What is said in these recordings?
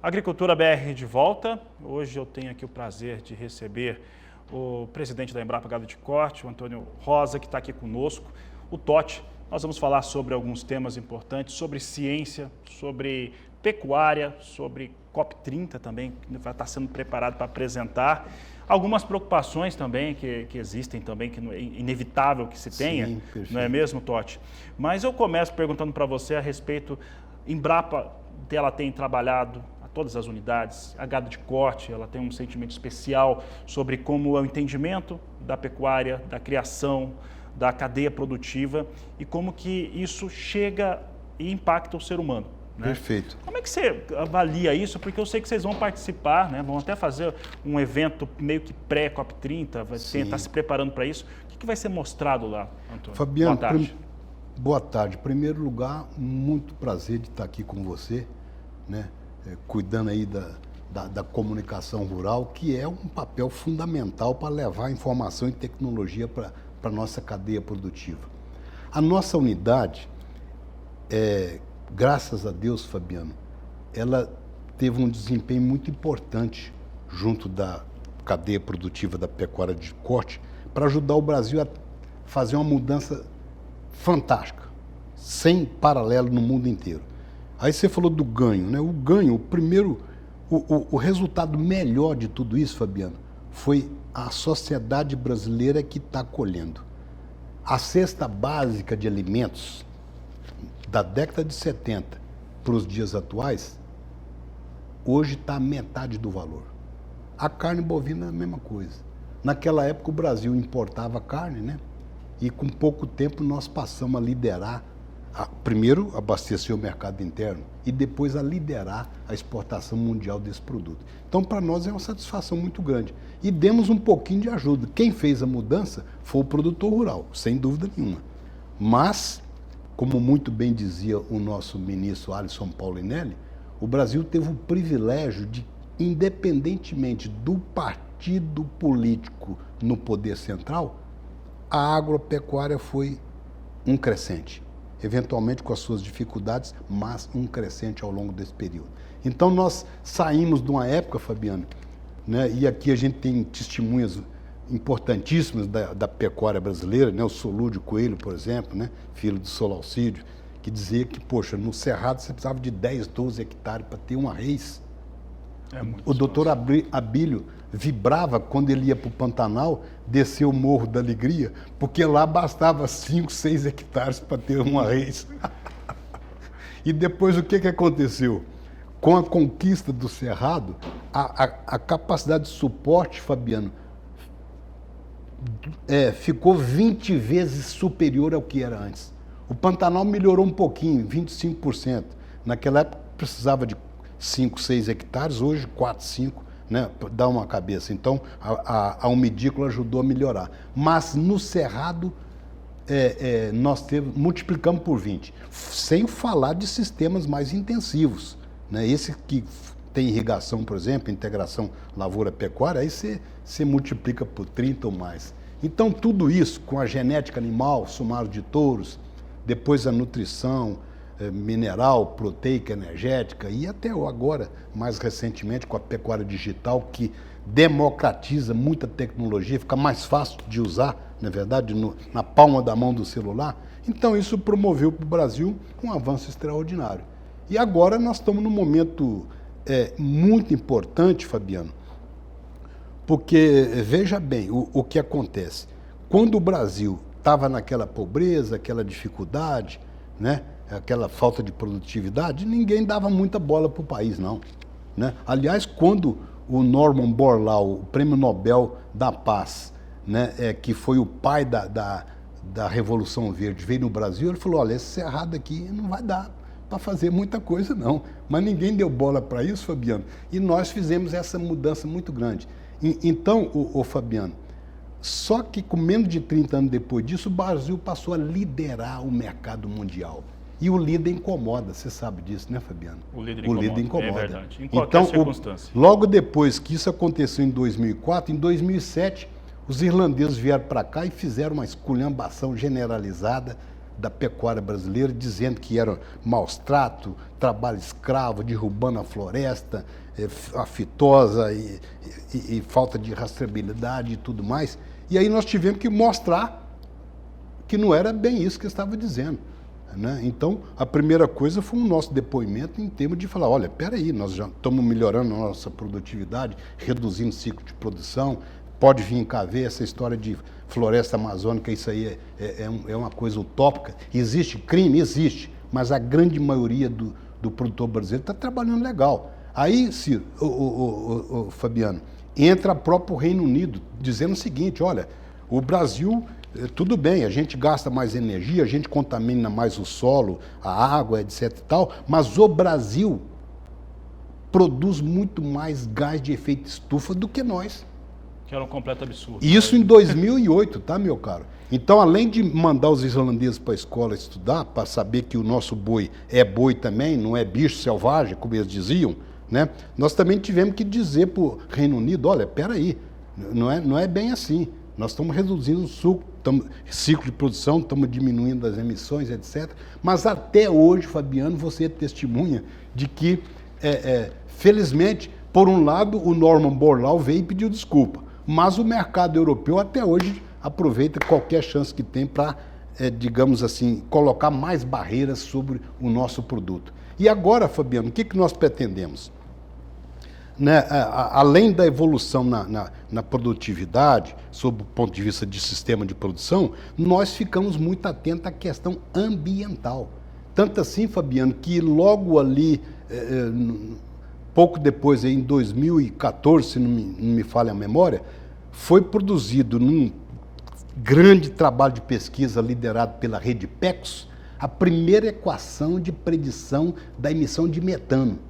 Agricultura BR de volta. Hoje eu tenho aqui o prazer de receber o presidente da Embrapa Gado de Corte, o Antônio Rosa, que está aqui conosco, o Totti. Nós vamos falar sobre alguns temas importantes, sobre ciência, sobre pecuária, sobre COP30 também, que vai estar sendo preparado para apresentar. Algumas preocupações também que existem também, que é inevitável que se tenha, sim, não é mesmo, Totti? Mas eu começo perguntando para você a respeito, Embrapa, ela tem trabalhado a todas as unidades, a Gado de Corte, ela tem um sentimento especial sobre como é o entendimento da pecuária, da criação, da cadeia produtiva e como que isso chega e impacta o ser humano. Né? Perfeito. Como é que você avalia isso? Porque eu sei que vocês vão participar, né? Vão até fazer um evento meio que pré-COP30, vai estar se preparando para isso. O que vai ser mostrado lá, Antônio? Fabiano, boa tarde. Boa tarde. Em primeiro lugar, muito prazer de estar aqui com você, né? Cuidando aí da comunicação rural, que é um papel fundamental para levar informação e tecnologia para a nossa cadeia produtiva. A nossa unidade, graças a Deus, Fabiano, ela teve um desempenho muito importante junto da cadeia produtiva da pecuária de corte para ajudar o Brasil a fazer uma mudança fantástica, sem paralelo no mundo inteiro. Aí você falou do ganho, né? O ganho, o resultado melhor de tudo isso, Fabiano, foi a sociedade brasileira que está colhendo. A cesta básica de alimentos da década de 70 para os dias atuais, hoje está a metade do valor. A carne bovina é a mesma coisa. Naquela época o Brasil importava carne, né? E com pouco tempo nós passamos a liderar, primeiro abastecer o mercado interno e depois a liderar a exportação mundial desse produto. Então para nós é uma satisfação muito grande. E demos um pouquinho de ajuda. Quem fez a mudança foi o produtor rural, sem dúvida nenhuma. Mas, como muito bem dizia o nosso ministro Alisson Paulinelli, o Brasil teve o privilégio de, independentemente do partido político no poder central, a agropecuária foi um crescente, eventualmente com as suas dificuldades, mas um crescente ao longo desse período. Então nós saímos de uma época, Fabiano, né, e aqui a gente tem testemunhas importantíssimas da pecuária brasileira, né, o Solúdio Coelho, por exemplo, né, filho do Solalcídio, que dizia que, poxa, no Cerrado você precisava de 10, 12 hectares para ter uma reis. O doutor Abílio vibrava quando ele ia para o Pantanal, descer o Morro da Alegria, porque lá bastava 5, 6 hectares para ter uma reis. E depois o que aconteceu? Com a conquista do Cerrado, a capacidade de suporte, Fabiano, ficou 20 vezes superior ao que era antes. O Pantanal melhorou um pouquinho, 25%. Naquela época precisava de 5, 6 hectares, hoje 4, 5, né, dá uma cabeça. Então a umidícola ajudou a melhorar. Mas no Cerrado nós multiplicamos por 20, sem falar de sistemas mais intensivos. Né? Esse que tem irrigação, por exemplo, integração lavoura-pecuária, aí você multiplica por 30 ou mais. Então tudo isso, com a genética animal, somado de touros, depois a nutrição, mineral, proteica, energética e até agora, mais recentemente, com a pecuária digital, que democratiza muita tecnologia, fica mais fácil de usar, na verdade, na palma da mão do celular. Então isso promoveu para o Brasil um avanço extraordinário. E agora nós estamos num momento muito importante, Fabiano, porque, veja bem, o que acontece. Quando o Brasil estava naquela pobreza, aquela dificuldade, né? Aquela falta de produtividade, ninguém dava muita bola para o país, não. Né? Aliás, quando o Norman Borlaug, o Prêmio Nobel da Paz, né, que foi o pai da Revolução Verde, veio no Brasil, ele falou, olha, esse Cerrado aqui não vai dar para fazer muita coisa, não. Mas ninguém deu bola para isso, Fabiano, e nós fizemos essa mudança muito grande. Então, Fabiano, só que com menos de 30 anos depois disso, o Brasil passou a liderar o mercado mundial. E o líder incomoda, você sabe disso, né, Fabiano? O líder incomoda. É verdade, em qualquer circunstância. Logo depois que isso aconteceu em 2004, em 2007, os irlandeses vieram para cá e fizeram uma esculhambação generalizada da pecuária brasileira, dizendo que era maus trato, trabalho escravo, derrubando a floresta, a fitosa e falta de rastreabilidade e tudo mais. E aí nós tivemos que mostrar que não era bem isso que eu estava dizendo, né? Então, a primeira coisa foi o nosso depoimento em termos de falar, olha, peraí, nós já estamos melhorando a nossa produtividade, reduzindo o ciclo de produção, pode vir cá ver essa história de floresta amazônica, isso aí é uma coisa utópica. Existe crime? Existe, mas a grande maioria do produtor brasileiro está trabalhando legal. Aí, Ciro, Fabiano, entra o próprio Reino Unido dizendo o seguinte, olha, o Brasil, tudo bem, a gente gasta mais energia, a gente contamina mais o solo, a água, etc e tal, mas o Brasil produz muito mais gás de efeito estufa do que nós. Que era um completo absurdo. Isso em 2008, tá, meu caro? Então, além de mandar os islandeses para a escola estudar, para saber que o nosso boi é boi também, não é bicho selvagem, como eles diziam, né? Nós também tivemos que dizer para o Reino Unido, olha, peraí, não é bem assim. Nós estamos reduzindo o ciclo de produção, estamos diminuindo as emissões, etc. Mas até hoje, Fabiano, você é testemunha de que, felizmente, por um lado, o Norman Borlaug veio e pediu desculpa. Mas o mercado europeu até hoje aproveita qualquer chance que tem para, digamos assim, colocar mais barreiras sobre o nosso produto. E agora, Fabiano, o que nós pretendemos? Né, além da evolução na produtividade, sob o ponto de vista de sistema de produção, nós ficamos muito atentos à questão ambiental. Tanto assim, Fabiano, que logo ali, pouco depois, em 2014, se não me falha a memória, foi produzido num grande trabalho de pesquisa liderado pela rede PECOS, a primeira equação de predição da emissão de metano,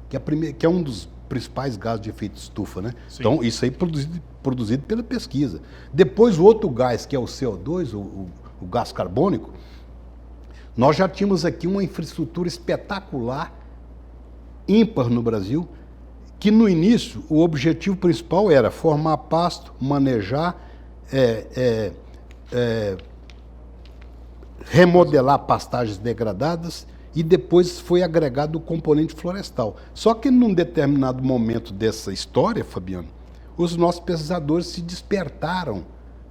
que é um dos principais gases de efeito estufa, né? Sim. Então, isso aí produzido pela pesquisa. Depois, o outro gás, que é o CO2, o gás carbônico, nós já tínhamos aqui uma infraestrutura espetacular, ímpar no Brasil, que no início o objetivo principal era formar pasto, manejar, remodelar pastagens degradadas, e depois foi agregado o componente florestal. Só que num determinado momento dessa história, Fabiano, os nossos pesquisadores se despertaram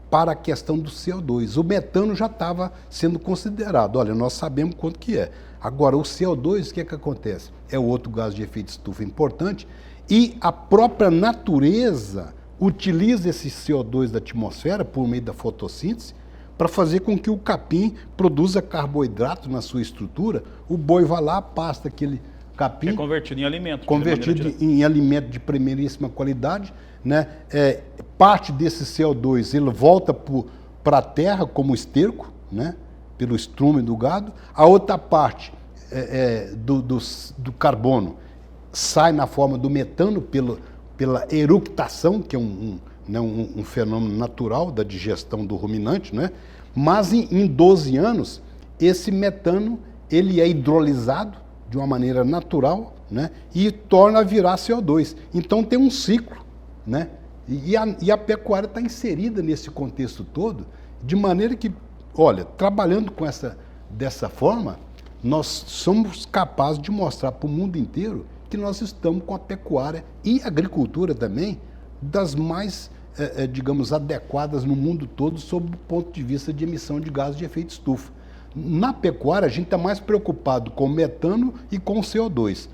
para a questão do CO2. O metano já estava sendo considerado. Olha, nós sabemos quanto que é. Agora, o CO2, o que acontece? É outro gás de efeito estufa importante e a própria natureza utiliza esse CO2 da atmosfera por meio da fotossíntese para fazer com que o capim produza carboidrato na sua estrutura. O boi vai lá, pasta aquele capim. É convertido em alimento. Convertido em alimento de primeiríssima qualidade, né? Parte desse CO2 ele volta para a terra como esterco, né? Pelo estrume do gado. A outra parte do carbono sai na forma do metano pela eructação, que é um fenômeno natural da digestão do ruminante, né? Mas em 12 anos, esse metano ele é hidrolisado de uma maneira natural, né? E torna a virar CO2. Então tem um ciclo, né? E a pecuária está inserida nesse contexto todo, de maneira que, olha, trabalhando dessa forma, nós somos capazes de mostrar para o mundo inteiro que nós estamos com a pecuária e a agricultura também das mais digamos, adequadas no mundo todo sob o ponto de vista de emissão de gases de efeito estufa. Na pecuária, a gente está mais preocupado com o metano e com o CO2.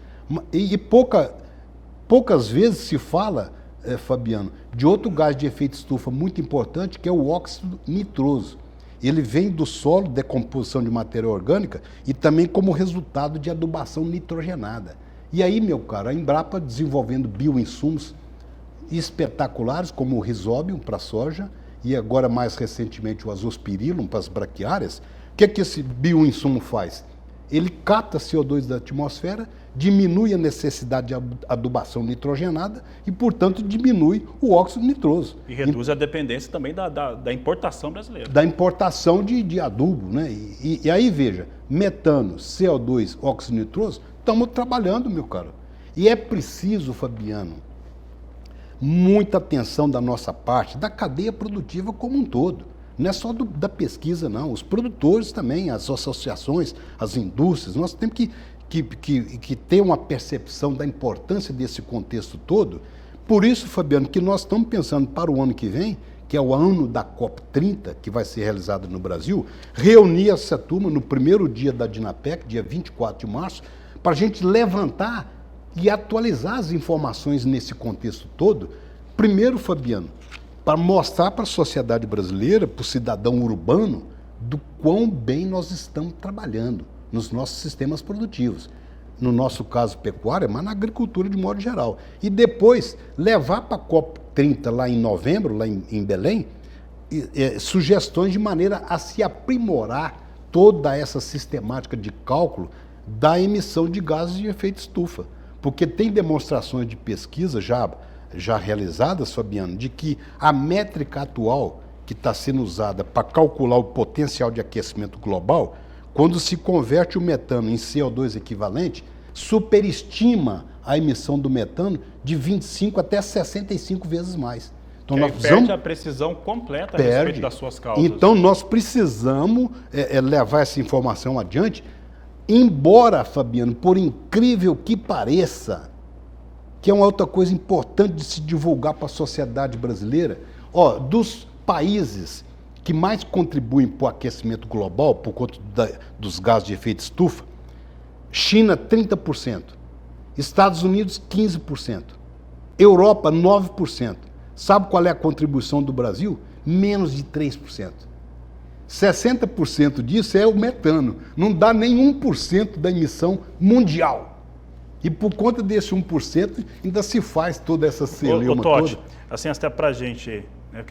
E poucas vezes se fala, Fabiano, de outro gás de efeito estufa muito importante, que é o óxido nitroso. Ele vem do solo, decomposição de matéria orgânica, e também como resultado de adubação nitrogenada. E aí, meu caro, a Embrapa desenvolvendo bioinsumos espetaculares, como o Rhizobium para a soja, e agora mais recentemente o Azospirillum para as braquiárias. O que esse bioinsumo faz? Ele capta CO2 da atmosfera, diminui a necessidade de adubação nitrogenada e, portanto, diminui o óxido nitroso. E reduz a dependência também da importação brasileira. Da importação de adubo, né? E aí, veja, metano, CO2, óxido nitroso, estamos trabalhando, meu caro. E é preciso, Fabiano, muita atenção da nossa parte, da cadeia produtiva como um todo. Não é só da pesquisa, não. Os produtores também, as associações, as indústrias. Nós temos que ter uma percepção da importância desse contexto todo. Por isso, Fabiano, que nós estamos pensando para o ano que vem, que é o ano da COP30, que vai ser realizada no Brasil, reunir essa turma no primeiro dia da Dinapec, dia 24 de março, para a gente levantar e atualizar as informações nesse contexto todo. Primeiro, Fabiano, para mostrar para a sociedade brasileira, para o cidadão urbano, do quão bem nós estamos trabalhando nos nossos sistemas produtivos. No nosso caso, pecuária, mas na agricultura de modo geral. E depois, levar para a COP30 lá em novembro, lá em Belém, sugestões de maneira a se aprimorar toda essa sistemática de cálculo da emissão de gases de efeito estufa. Porque tem demonstrações de pesquisa já realizadas, Fabiano, de que a métrica atual que está sendo usada para calcular o potencial de aquecimento global, quando se converte o metano em CO2 equivalente, superestima a emissão do metano de 25 até 65 vezes mais. Então, nós perde a precisão completa a respeito das suas causas. Então, nós precisamos levar essa informação adiante, embora, Fabiano, por incrível que pareça, que é uma outra coisa importante de se divulgar para a sociedade brasileira, dos países que mais contribuem para o aquecimento global, por conta dos gases de efeito estufa, China, 30%, Estados Unidos, 15%, Europa, 9%. Sabe qual é a contribuição do Brasil? Menos de 3%. 60% disso é o metano, não dá nem 1% da emissão mundial. E por conta desse 1%, ainda se faz toda essa celeuma Totti, toda. assim, até pra gente, né,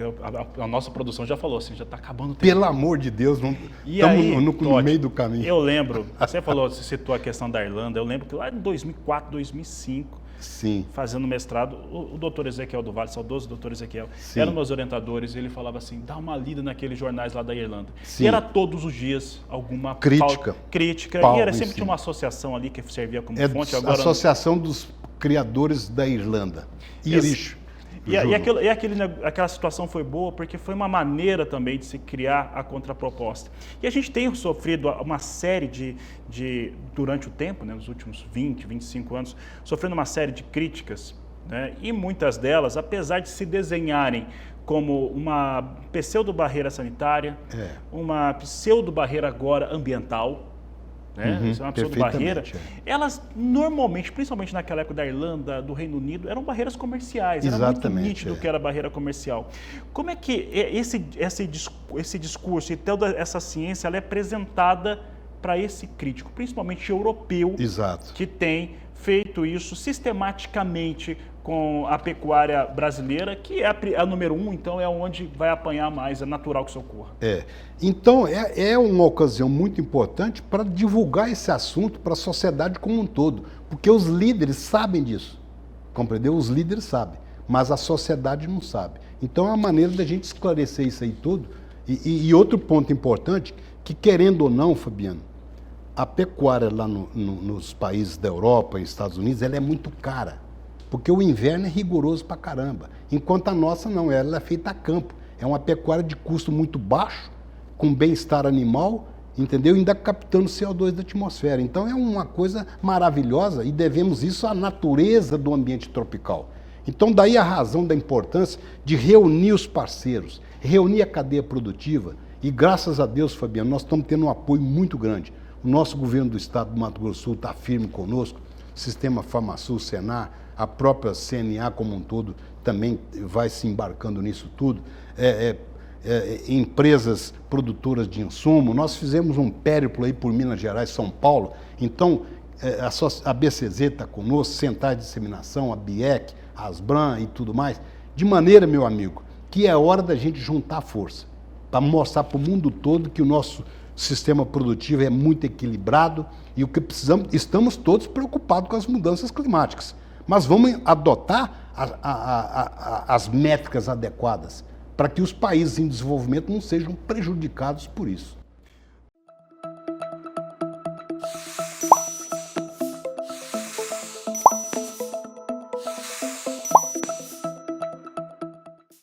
a nossa produção já falou assim, já está acabando o tempo. Pelo amor de Deus, estamos no meio do caminho. Eu lembro, você citou a questão da Irlanda, eu lembro que lá em 2004, 2005, sim, fazendo mestrado, o doutor Ezequiel do Vale, saudoso doutor Ezequiel, era um dos meus orientadores, ele falava assim, dá uma lida naqueles jornais lá da Irlanda. Sim. E era todos os dias alguma crítica, e era sempre tinha uma associação ali que servia como fonte. Agora, Associação dos Criadores da Irlanda, Irish. E aquela situação foi boa porque foi uma maneira também de se criar a contraproposta. E a gente tem sofrido uma série durante o tempo, né, nos últimos 20, 25 anos, sofrendo uma série de críticas, né, e muitas delas, apesar de se desenharem como uma pseudo-barreira sanitária, uma pseudo-barreira agora ambiental, né? Isso é uma pseudo-barreira. Elas normalmente, principalmente naquela época da Irlanda, do Reino Unido, eram barreiras comerciais. Era muito nítido que era barreira comercial. Como é que esse discurso e toda essa ciência ela é apresentada para esse crítico, principalmente europeu, exato, que tem feito isso sistematicamente com a pecuária brasileira, que é a número 1, então é onde vai apanhar mais, é natural que isso ocorra. Então, é uma ocasião muito importante para divulgar esse assunto para a sociedade como um todo, porque os líderes sabem disso, compreendeu? Os líderes sabem, mas a sociedade não sabe. Então, é uma maneira da gente esclarecer isso aí tudo. E outro ponto importante, que querendo ou não, Fabiano, a pecuária lá nos países da Europa, nos Estados Unidos, ela é muito cara. Porque o inverno é rigoroso pra caramba. Enquanto a nossa não, ela é feita a campo. É uma pecuária de custo muito baixo, com bem-estar animal, entendeu? Ainda captando CO2 da atmosfera. Então é uma coisa maravilhosa e devemos isso à natureza do ambiente tropical. Então daí a razão da importância de reunir os parceiros, reunir a cadeia produtiva. E graças a Deus, Fabiano, nós estamos tendo um apoio muito grande. O nosso governo do estado do Mato Grosso do Sul está firme conosco, o Sistema Farmasul, Senar, a própria CNA como um todo também vai se embarcando nisso tudo. Empresas produtoras de insumo. Nós fizemos um périplo aí por Minas Gerais, São Paulo. Então, a BCZ está conosco, Centrais de Disseminação, a BIEC, a Asbram e tudo mais. De maneira, meu amigo, que é hora da gente juntar força para mostrar para o mundo todo que o nosso sistema produtivo é muito equilibrado e o que precisamos, estamos todos preocupados com as mudanças climáticas. Mas vamos adotar as métricas adequadas para que os países em desenvolvimento não sejam prejudicados por isso.